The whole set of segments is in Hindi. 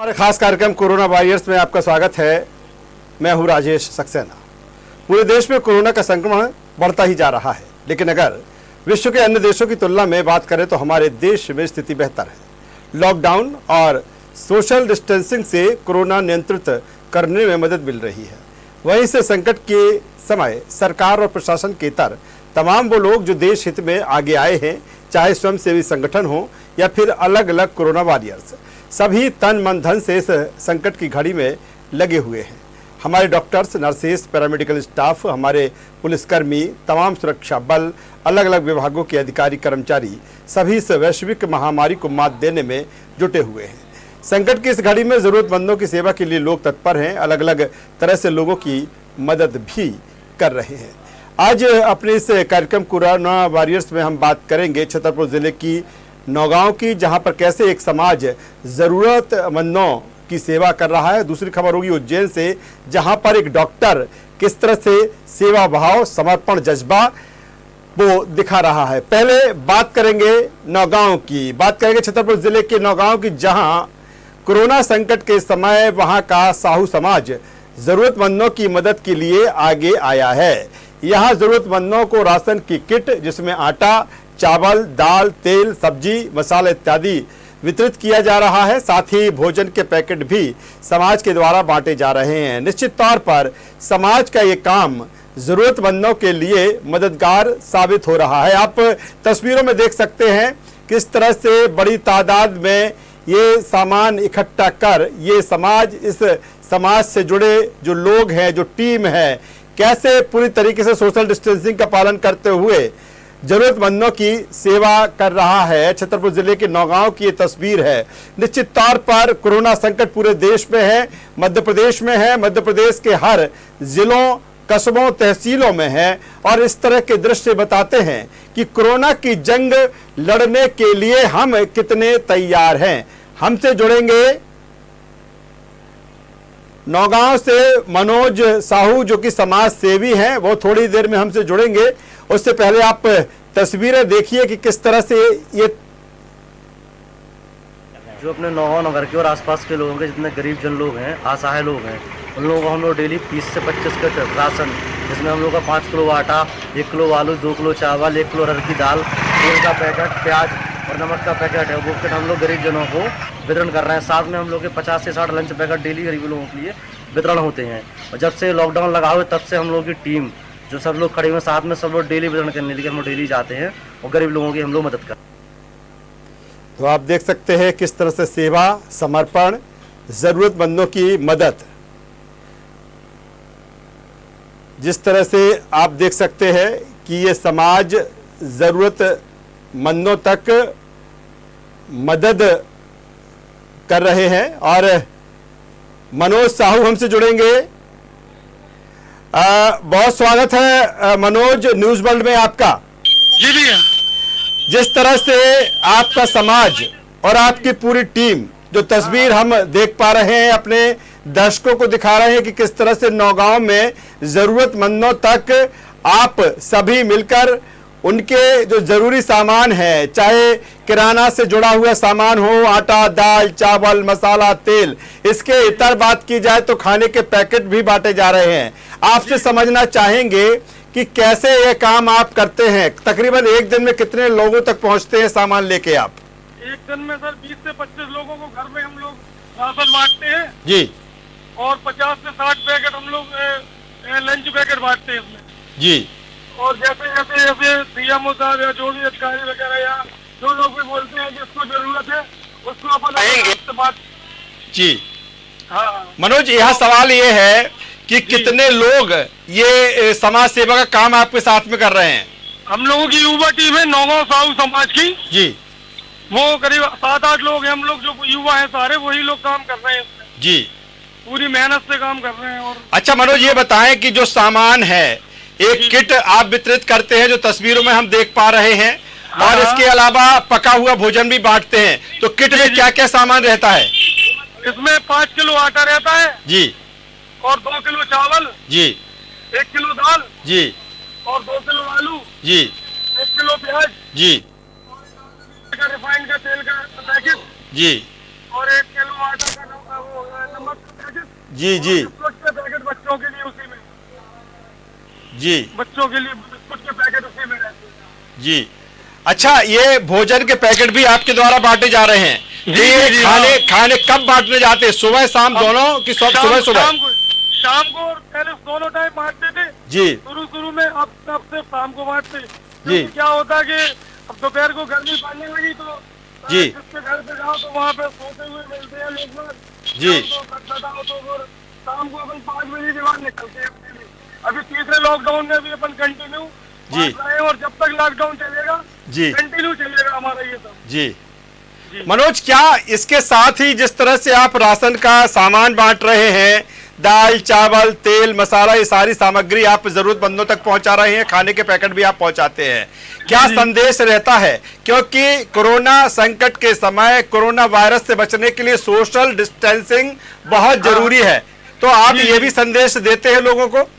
हमारे खास कार्यक्रम कोरोना वॉरियर्स में आपका स्वागत है। मैं हूं राजेश सक्सेना। पूरे देश में कोरोना का संक्रमण बढ़ता ही जा रहा है, लेकिन अगर विश्व के अन्य देशों की तुलना में बात करें तो हमारे देश में स्थिति बेहतर है। लॉकडाउन और सोशल डिस्टेंसिंग से कोरोना नियंत्रित करने में मदद मिल रही है। वहीं से संकट के समय सरकार और प्रशासन के इतर तमाम वो लोग जो देश हित में आगे आए हैं, चाहे स्वयंसेवी संगठन हो या फिर अलग अलग कोरोना वॉरियर्स, सभी तन मन धन से इस संकट की घड़ी में लगे हुए हैं। हमारे डॉक्टर्स, नर्सेस, पैरामेडिकल स्टाफ, हमारे पुलिसकर्मी, तमाम सुरक्षा बल, अलग अलग विभागों के अधिकारी कर्मचारी सभी इस वैश्विक महामारी को मात देने में जुटे हुए हैं। संकट की इस घड़ी में ज़रूरतमंदों की सेवा के लिए लोग तत्पर हैं, अलग अलग तरह से लोगों की मदद भी कर रहे हैं। आज अपने इस कार्यक्रम कोरोना वॉरियर्स में हम बात करेंगे छतरपुर ज़िले की नौगांव की, जहां पर कैसे एक समाज ज़रूरतमंदों की सेवा कर रहा है। दूसरी खबर होगी उज्जैन से, जहां पर एक डॉक्टर किस तरह से सेवा भाव, समर्पण, जज्बा वो दिखा रहा है। पहले बात करेंगे नौगांव की, बात करेंगे छतरपुर ज़िले के नौगांव की, जहां कोरोना संकट के समय वहां का साहू समाज ज़रूरतमंदों की मदद के लिए आगे आया है। यहाँ ज़रूरतमंदों को राशन की किट, जिसमें आटा, चावल, दाल, तेल, सब्जी, मसाला इत्यादि वितरित किया जा रहा है। साथ ही भोजन के पैकेट भी समाज के द्वारा बांटे जा रहे हैं। निश्चित तौर पर समाज का ये काम ज़रूरतमंदों के लिए मददगार साबित हो रहा है। आप तस्वीरों में देख सकते हैं किस तरह से बड़ी तादाद में ये सामान इकट्ठा कर ये समाज, इस समाज से जुड़े जो लोग हैं, जो टीम है, कैसे पूरी तरीके से सोशल डिस्टेंसिंग का पालन करते हुए जरूरतमंदों की सेवा कर रहा है। छतरपुर जिले के नौगांव की ये तस्वीर है। निश्चित तौर पर कोरोना संकट पूरे देश में है, मध्य प्रदेश में है, मध्य प्रदेश के हर जिलों, कस्बों, तहसीलों में है, और इस तरह के दृश्य बताते हैं कि कोरोना की जंग लड़ने के लिए हम कितने तैयार हैं। हमसे जुड़ेंगे नौगांव से मनोज साहू, जो कि समाज सेवी हैं, वो थोड़ी देर में हमसे जुड़ेंगे। उससे पहले आप तस्वीरें देखिए कि किस तरह से ये जो अपने नौगांव नगर के और आसपास के लोगों के जितने गरीब जन लोग हैं, असहाय लोग हैं, उन लोगों को हम लोग डेली 20 से 25 किट राशन, जिसमें हम लोग का 5 किलो आटा, 1 किलो आलू, 2 किलो चावल, 1 किलो अरहर की दाल, तेल का पैकेट, प्याज और नमक का पैकेट है, वो किट हम लोग गरीब जनों को वितरण कर रहे हैं। साथ में हम लोग के 50 से 60 लंच पैकेट डेली गरीब लोगों के लिए वितरण होते हैं। और जब से लॉकडाउन लगा हुआ तब से हम लोग की टीम, जो सब लोग खड़े हुए साथ में, सब लोग डेली वितरण करने के लिए हम लोग डेली जाते हैं और गरीब लोगों की हम लोग मदद करते हैं। तो आप देख सकते हैं किस तरह से सेवा, समर्पण, जरूरतमंदों की मदद, जिस तरह से आप देख सकते हैं कि ये समाज जरूरतमंदों तक मदद कर रहे हैं। और मनोज साहू हमसे जुड़ेंगे। बहुत स्वागत है मनोज, न्यूज वर्ल्ड में आपका। जी भैया। जिस तरह से आपका समाज और आपकी पूरी टीम, जो तस्वीर हम देख पा रहे हैं, अपने दर्शकों को दिखा रहे हैं कि किस तरह से नौगांव में जरूरतमंदों तक आप सभी मिलकर उनके जो जरूरी सामान है, चाहे किराना से जुड़ा हुआ सामान हो, आटा, दाल, चावल, मसाला, तेल, इसके इतर बात की जाए तो खाने के पैकेट भी बांटे जा रहे हैं। आपसे समझना चाहेंगे कि कैसे ये काम आप करते हैं। तकरीबन एक दिन में कितने लोगों तक पहुंचते हैं सामान लेके आप? एक दिन में सर 20 से 25 लोगों को घर में हम लोग राशन बांटते हैं जी। और 50 से 60 पैकेट हम लोग लंच पैकेट बांटते हैं इसमें जी। और जैसे सीएमओ साहब या जो भी अधिकारी वगैरह या जो लोग भी बोलते हैं जिसको जरूरत है उसको अपन बात। जी हाँ मनोज, यहाँ सवाल ये है कि कितने लोग ये समाज सेवा का काम आपके साथ में कर रहे हैं? हम लोगों की युवा टीम है नौगांव साहू समाज की जी। वो करीब 7-8 लोग हैं। हम लोग जो युवा हैं सारे वही लोग काम कर रहे हैं इसमें। जी, पूरी मेहनत से काम कर रहे हैं। और अच्छा मनोज, ये बताएं कि जो सामान है, एक किट आप वितरित करते हैं जो तस्वीरों में हम देख पा रहे हैं, और इसके अलावा पका हुआ भोजन भी बांटते हैं, तो किट में क्या क्या सामान रहता है? इसमें 5 किलो आटा रहता है जी, और 2 किलो चावल जी, 1 किलो दाल जी, और 2 किलो आलू, जी, 1 किलो प्याज, जी, रिफाइंड का तेल का पैकेट, जी, और 1 किलो आटा का जी जी बिस्कुट के पैकेट बच्चों के लिए उसी में, जी बच्चों के लिए बिस्कुट के पैकेट उसी में रहते हैं। जी। अच्छा, ये भोजन के पैकेट भी आपके द्वारा बांटे जा रहे हैं? जी, ये जी, खाने हाँ। खाने कब बांटने जाते हैं? सुबह शाम दोनों की? सुबह सुबह? शाम को और पहले दोनों टाइम बांटते थे जी शुरू में, अब तब से शाम को बांटते। जी। क्योंकि क्या होता है कि अब दोपहर को गर्मी पड़ने लगी तो जी। जिसके घर पे जाओ तो वहाँ पे सोते हुए मिलते हैं लोग। जी। तो फिर शाम को अपन 5 बजे के बाद निकलते हैं अपने लिए। अभी तीसरे लॉकडाउन में भी अपन कंटिन्यू जी। बांट रहे हैं और जब तक लॉकडाउन चलेगा जी कंटिन्यू चलेगा हमारा ये सब। जी। जी। मनोज, क्या इसके साथ ही जिस तरह से आप राशन का सामान बांट रहे हैं, दाल चावल तेल मसाला, ये सारी सामग्री आप जरूरतमंदों तक पहुंचा रहे हैं, खाने के पैकेट भी आप पहुंचाते हैं, क्या संदेश रहता है? क्योंकि कोरोना संकट के समय कोरोना वायरस से बचने के लिए सोशल डिस्टेंसिंग बहुत जरूरी है, तो आप ये भी संदेश देते हैं लोगों को?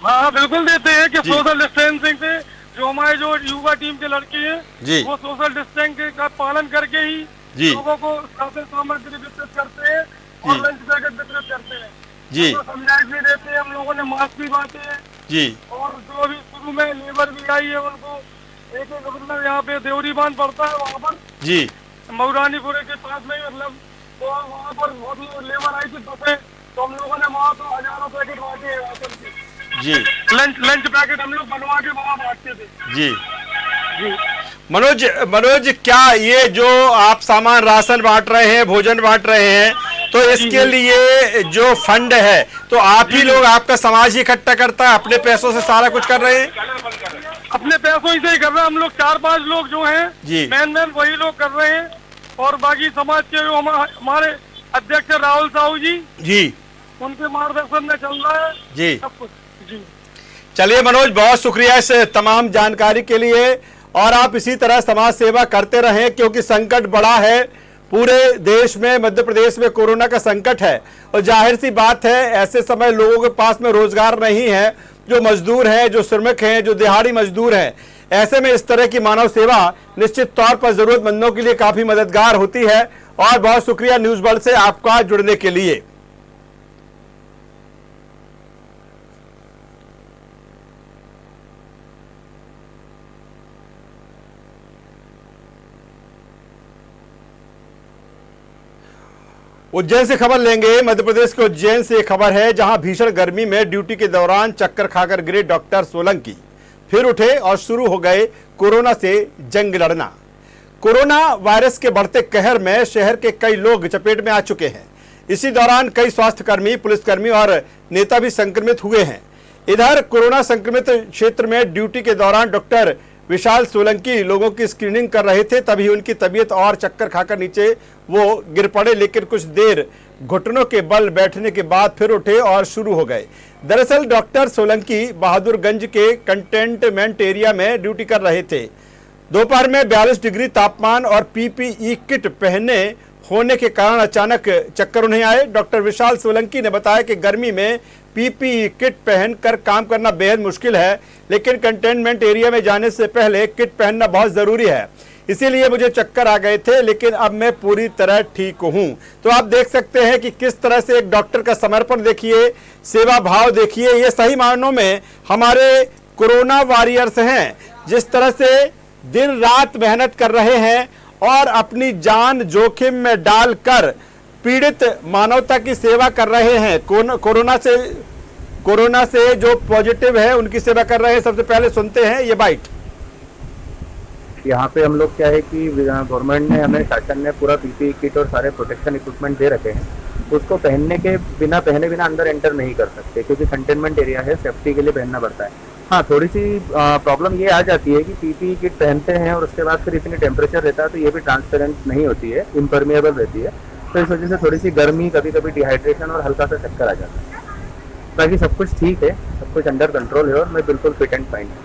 हाँ बिल्कुल देते हैं कि सोशल डिस्टेंसिंग से जो हमारे जो युवा टीम के लड़के हैं जी। वो सोशल डिस्टेंसिंग का पालन करके ही जी। लोगों को राशन सामग्री वितरित करते हैं और जी। लंच पैकेट वितरित करते हैं। जी तो समझाइश भी देते हैं, हम लोगों ने मास्क भी बांटे हैं जी और जो अभी शुरू में लेबर भी आई है उनको एक मतलब यहाँ पे देवरी बांध पड़ता है वहाँ पर जी मऊरानीपुरे के पास में मतलब, तो वहाँ पर बहुत लोग लेबर आई थी बसे, तो हम लोगों ने वहाँ तो हजारों पैकेट बांटे हैं राशन के। जी। लंच पैकेट हम लोग बनवा के वहाँ बांटते थे। जी जी। मनोज, क्या ये जो आप सामान राशन बांट रहे हैं, भोजन बांट रहे हैं, तो इसके लिए जो फंड है तो आप ही लोग, आपका समाज ही इकट्ठा करता है, अपने पैसों से सारा कुछ कर रहे हैं? अपने पैसों ही से ही कर रहे हैं हम लोग, 4-5 लोग जो हैं जी। मेन वही लोग कर रहे हैं और बाकी समाज के जो हमारे अध्यक्ष राहुल साहू जी उनके मार्गदर्शन में चल रहा है जी। सब कुछ। जी चलिए मनोज, बहुत शुक्रिया इस तमाम जानकारी के लिए, और आप इसी तरह समाज सेवा करते रहें, क्योंकि संकट बड़ा है पूरे देश में, मध्य प्रदेश में कोरोना का संकट है, और जाहिर सी बात है ऐसे समय लोगों के पास में रोजगार नहीं है, जो मजदूर हैं, जो श्रमिक हैं, जो दिहाड़ी मजदूर हैं, ऐसे में इस तरह की मानव सेवा निश्चित तौर पर जरूरतमंदों के लिए काफी मददगार होती है। और बहुत शुक्रिया न्यूज वर्ल्ड से आपका जुड़ने के लिए। उज्जैन से खबर लेंगे। मध्य प्रदेश के उज्जैन से खबर है, जहां भीषण गर्मी में ड्यूटी के दौरान चक्कर खाकर गिरे डॉक्टर सोलंकी फिर उठे और शुरू हो गए कोरोना से जंग लड़ना। कोरोना वायरस के बढ़ते कहर में शहर के कई लोग चपेट में आ चुके हैं। इसी दौरान कई स्वास्थ्यकर्मी, पुलिसकर्मी और नेता भी संक्रमित हुए हैं। इधर कोरोना संक्रमित क्षेत्र में ड्यूटी के दौरान डॉक्टर विशाल सोलंकी लोगों की स्क्रीनिंग कर रहे थे, तभी उनकी तबीयत और चक्कर खाकर नीचे वो गिर पड़े, लेकिन कुछ देर घुटनों के बल बैठने के बाद फिर उठे और शुरू हो गए। दरअसल डॉक्टर सोलंकी बहादुरगंज के कंटेनमेंट एरिया में ड्यूटी कर रहे थे। दोपहर में 42 डिग्री तापमान और पीपीई किट पहने होने के कारण अचानक चक्कर उन्हें आए। डॉक्टर विशाल सोलंकी ने बताया कि गर्मी में पीपीई किट पहनकर काम करना बेहद मुश्किल है, लेकिन कंटेनमेंट एरिया में जाने से पहले किट पहनना बहुत जरूरी है, इसीलिए मुझे चक्कर आ गए थे, लेकिन अब मैं पूरी तरह ठीक हूं। तो आप देख सकते हैं कि किस तरह से एक डॉक्टर का समर्पण देखिए, सेवा भाव देखिए। ये सही मायनों में हमारे कोरोना वॉरियर्स हैं, जिस तरह से दिन रात मेहनत कर रहे हैं और अपनी जान जोखिम में डालकर पीड़ित मानवता की सेवा कर रहे हैं। कोरोना से जो पॉजिटिव है उनकी सेवा कर रहे हैं। सबसे पहले सुनते हैं ये बाइट। यहाँ पे हम लोग क्या है कि गवर्नमेंट ने, हमें शासन ने पूरा पीपीई किट और सारे प्रोटेक्शन इक्विपमेंट दे रखे हैं। उसको पहनने बिना अंदर एंटर नहीं कर सकते, क्योंकि कंटेनमेंट एरिया है, सेफ्टी के लिए पहनना पड़ता है। हाँ, थोड़ी सी प्रॉब्लम ये आ जाती है कि पीपीई किट पहनते हैं और उसके बाद फिर इतनी टेम्परेचर रहता है तो ये भी ट्रांसपेरेंट नहीं होती है, इम्परमेबल रहती है, तो इस वजह से थोड़ी सी गर्मी, कभी कभी डिहाइड्रेशन और हल्का सा चक्कर आ जाता है। बाकी सब कुछ ठीक है, सब कुछ अंडर कंट्रोल है और मैं बिल्कुल फिट एंड फाइन हूँ।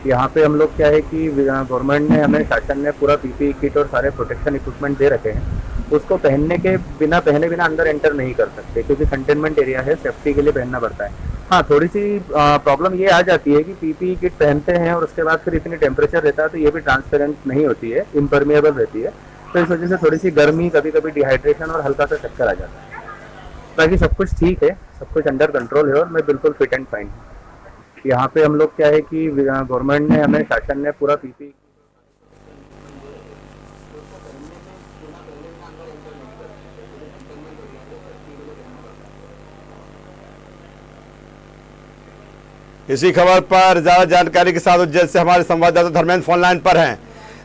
यहाँ पे हम लोग क्या है कि गवर्नमेंट ने, हमें शासन ने पूरा पीपीई किट और सारे प्रोटेक्शन इक्विपमेंट दे रखे हैं। उसको पहनने बिना अंदर एंटर नहीं कर सकते, क्योंकि कंटेनमेंट एरिया है, सेफ्टी के लिए पहनना पड़ता है। हाँ, थोड़ी सी प्रॉब्लम ये आ जाती है कि पीपीई किट पहनते हैं और उसके बाद फिर इतनी टेम्परेचर रहता है तो ये भी ट्रांसपेरेंट नहीं होती है, इम्परमेबल रहती है, तो इस वजह से थोड़ी सी गर्मी, कभी कभी डिहाइड्रेशन और हल्का सा चक्कर आ जाता है। बाकी सब कुछ ठीक है, सब कुछ अंडर कंट्रोल है और मैं बिल्कुल फिट एंड फाइन हूँ। यहाँ पे हम लोग क्या है कि गवर्नमेंट ने हमें, शासन ने पूरा पीपी इसी खबर पर ज्यादा जानकारी के साथ उज्जैन से हमारे संवाददाता धर्मेंद्र फोन लाइन पर हैं।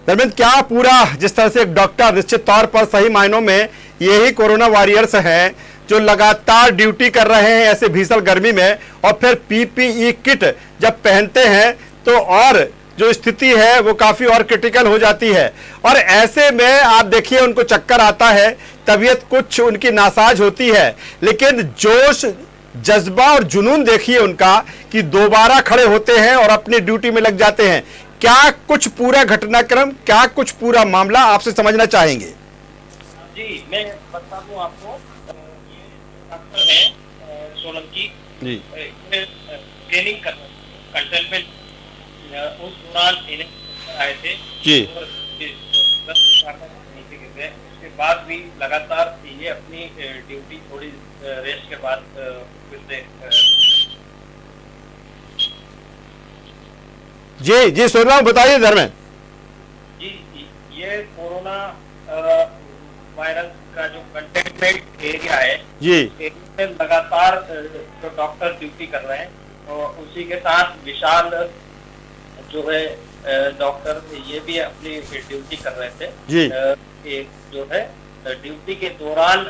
धर्मेंद्र, क्या पूरा जिस तरह से एक डॉक्टर निश्चित तौर पर सही मायनों में यही कोरोना वॉरियर्स हैं जो लगातार ड्यूटी कर रहे हैं ऐसे भीषण गर्मी में, और फिर पीपीई किट जब पहनते हैं तो और जो स्थिति है वो काफी और क्रिटिकल हो जाती है, और ऐसे में आप देखिए उनको चक्कर आता है, तबीयत कुछ उनकी नासाज होती है, लेकिन जोश, जज्बा और जुनून देखिए उनका कि दोबारा खड़े होते हैं और अपनी ड्यूटी में लग जाते हैं। क्या कुछ पूरा घटनाक्रम, क्या कुछ पूरा मामला आपसे समझना चाहेंगे? जी, मैं बता दूं आपको, ये डॉक्टर है सोलंकी जी, ट्रेनिंग कर कंटेनमेंट उस दौरान इन्हें आए थे जी, और नीचे गिर गए। उसके बाद भी लगातार ये अपनी ड्यूटी थोड़ी रेस्ट के बाद फिर से जी जी सुन रहा हूँ, बताइए धर्मेंद्र। जी, ये कोरोना वायरस का जो कंटेनमेंट एरिया है जी, इसमें लगातार जो डॉक्टर ड्यूटी कर रहे हैं, और उसी के साथ विशाल जो है डॉक्टर ये भी अपनी ड्यूटी कर रहे थे जी। एक जो है ड्यूटी के दौरान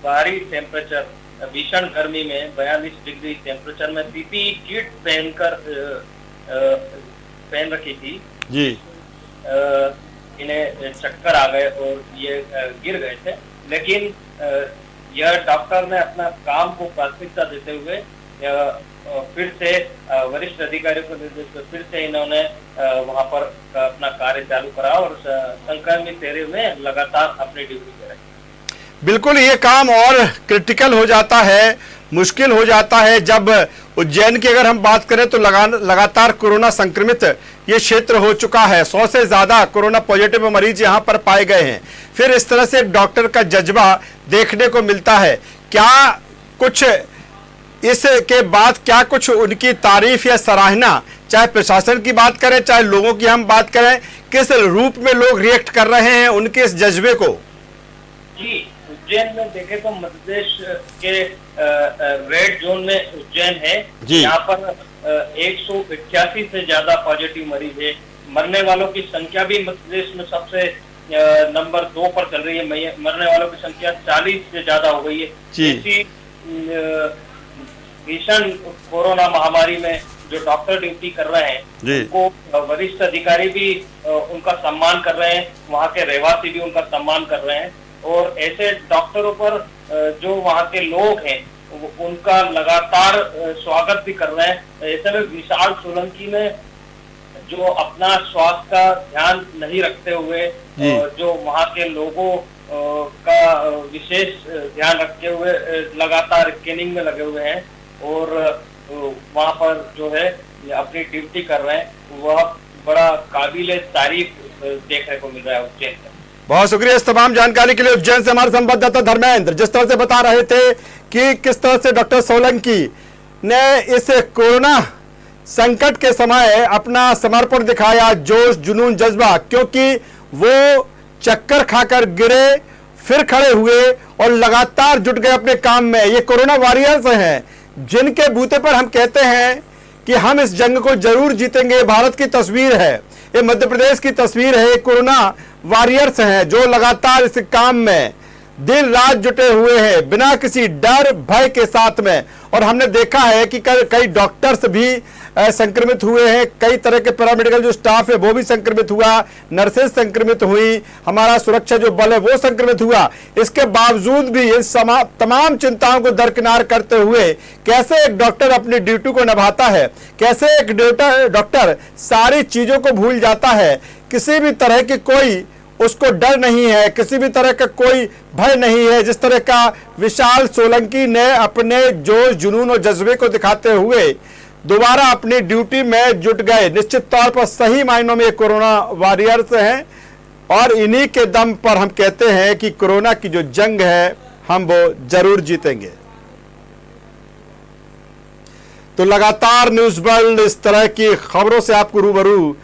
बाहरी टेम्परेचर, भीषण गर्मी में 42 डिग्री टेम्परेचर में पीपीई किट पहन रखी थी जी, इन्हें चक्कर आ गए और ये गिर गए थे, लेकिन यह डॉक्टर ने अपना काम को प्राथमिकता देते हुए फिर से वरिष्ठ अधिकारियों को निर्देश पर फिर से इन्होंने वहां पर अपना कार्य चालू करा और संक्रमित एरिया में लगातार अपनी ड्यूटी करें। बिल्कुल, ये काम और क्रिटिकल हो जाता है, मुश्किल हो जाता है जब उज्जैन की अगर हम बात करें तो लगातार कोरोना संक्रमित ये क्षेत्र हो चुका है। 100 से ज्यादा कोरोना पॉजिटिव मरीज यहाँ पर पाए गए हैं। फिर इस तरह से डॉक्टर का जज्बा देखने को मिलता है। क्या कुछ इसके बाद क्या कुछ उनकी तारीफ या सराहना, चाहे प्रशासन की बात करें चाहे लोगों की हम बात करें, किस रूप में लोग रिएक्ट कर रहे हैं उनके इस जज्बे को? जी, उज्जैन में देखें तो मध्य प्रदेश के रेड जोन में उज्जैन है। यहाँ पर 181 से ज्यादा पॉजिटिव मरीज है। मरने वालों की संख्या भी मध्य प्रदेश में सबसे नंबर 2 पर चल रही है। मरने वालों की संख्या 40 से ज्यादा हो गई है। इसी भीषण कोरोना महामारी में जो डॉक्टर ड्यूटी कर रहे हैं उनको वरिष्ठ अधिकारी भी उनका सम्मान कर रहे हैं, वहाँ के रहवासी भी उनका सम्मान कर रहे हैं, और ऐसे डॉक्टरों पर जो वहाँ के लोग हैं उनका लगातार स्वागत भी कर रहे हैं। ऐसे में विशाल सोलंकी ने जो अपना स्वास्थ्य का ध्यान नहीं रखते हुए जो वहाँ के लोगों का विशेष ध्यान रखते हुए लगातार स्कैनिंग में लगे हुए हैं और वहाँ पर जो है अपनी ड्यूटी कर रहे हैं, वह बड़ा काबिल तारीफ देखने को मिल रहा है उज्जैन में। बहुत शुक्रिया इस तमाम जानकारी के लिए। उज्जैन से हमारे संवाददाता धर्मेंद्र जिस तरह से बता रहे थे कि किस तरह से डॉक्टर सोलंकी ने इस कोरोना संकट के समय अपना समर्पण दिखाया, जोश, जुनून, जज्बा, क्योंकि वो चक्कर खाकर गिरे, फिर खड़े हुए और लगातार जुट गए अपने काम में। ये कोरोना वॉरियर्स हैं जिनके बूते पर हम कहते हैं कि हम इस जंग को जरूर जीतेंगे। भारत की तस्वीर है, ये मध्य प्रदेश की तस्वीर है। कोरोना वॉरियर्स हैं जो लगातार इस काम में दिन रात जुटे हुए हैं बिना किसी डर भय के साथ में। और हमने देखा है कि कई डॉक्टर्स भी संक्रमित हुए हैं, कई तरह के पैरामेडिकल जो स्टाफ है वो भी संक्रमित हुआ, नर्सेज संक्रमित हुई, हमारा सुरक्षा जो बल है वो संक्रमित हुआ। इसके बावजूद भी इन तमाम चिंताओं को दरकिनार करते हुए कैसे एक डॉक्टर अपनी ड्यूटी को निभाता है, कैसे एक डॉक्टर सारी चीजों को भूल जाता है, किसी भी तरह की कोई उसको डर नहीं है, किसी भी तरह का कोई भय नहीं है। जिस तरह का विशाल सोलंकी ने अपने जोश, जुनून और जज्बे को दिखाते हुए दोबारा अपनी ड्यूटी में जुट गए। निश्चित तौर पर सही मायनों में कोरोना वॉरियर्स हैं और इन्हीं के दम पर हम कहते हैं कि कोरोना की जो जंग है हम वो जरूर जीतेंगे। तो लगातार न्यूज़ वर्ल्ड इस तरह की खबरों से आपको रूबरू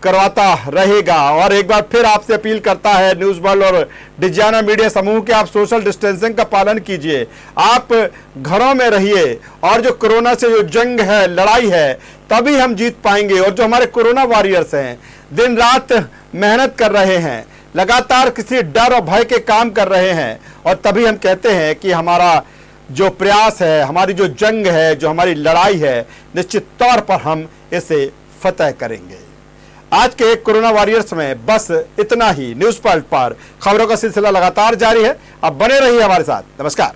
करवाता रहेगा। और एक बार फिर आपसे अपील करता है न्यूज़ वर्ल्ड और डिजियाना मीडिया समूह के, आप सोशल डिस्टेंसिंग का पालन कीजिए, आप घरों में रहिए और जो कोरोना से जो जंग है, लड़ाई है, तभी हम जीत पाएंगे। और जो हमारे कोरोना वॉरियर्स हैं, दिन रात मेहनत कर रहे हैं, लगातार किसी डर और भय के काम कर रहे हैं, और तभी हम कहते हैं कि हमारा जो प्रयास है, हमारी जो जंग है, जो हमारी लड़ाई है, निश्चित तौर पर हम इसे फतह करेंगे। आज के कोरोना वॉरियर्स में बस इतना ही। न्यूज़ वर्ल्ड पर खबरों का सिलसिला लगातार जारी है, अब बने रहिए हमारे साथ। नमस्कार।